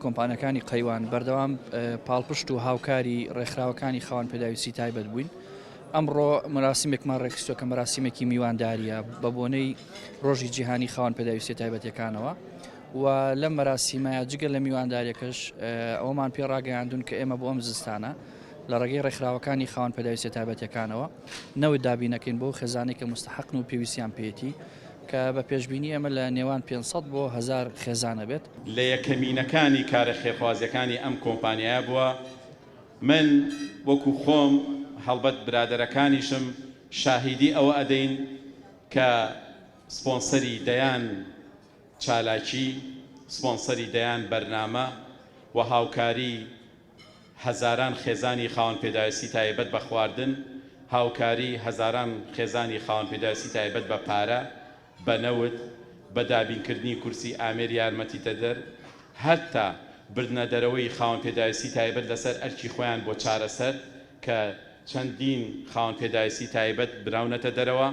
کۆمپانیەکانی قەیوان بەردەوام پاڵپشت و هاوکاری ڕێکخراوەکانی خاوەن پێداویستی تایبەت بووین. ئەمڕۆ مراسیمێکمان ڕێکخستووە کە مراسیمێکی میوانداریە بە بۆنەی ڕۆژی جیهانی خاوەن پێداویستی تایبەتیەکانەوە و لەم مەراسیمەیە جگە لە میوانداریەکەش ئەومان پێڕاگەیاندون کە ئێمە بۆ ئەم زستانە لە ڕێگەی ڕێکخراوەکانی خاوەن پێداویستی تایبەتیەکانەوە نەوت دابینەکەین بۆ خێزانێک کە مستحقن و پێویستیان پێێتی کە بە پێشببینی ئەمە لە نێوان 500 بۆ 1000 خێزانە بێت. لە یەکەمینەکانی کارە خێرخوازیەکانی ئەم کۆمپانیایە بووە. من وەکو خۆم هەڵبەت برادەرەکانیشم شاهیدی ئەوە ئەدەین کە سپۆنسەری دەیان چالاکی، سپۆنسەری دەیان بەرنامە و هاوکاری هەزاران خێزانی خاوەن پێداویستی تایبەت بە خواردن، هاوکاری هەزاران خێزانی خاوەن پێداویستی تایبەت بە پارە، بە نەوت، بە دابینکردنی کورسی ئامێر یارمەتیتە دەر، هەتا بردنە دەرەوەی خاوەن پێداویستی تایبەت لەسەر ئەرکی خۆیان بۆ چارەسەر کە چەندین خاوەن پێداویستی تایبەت براونەتە دەرەوە.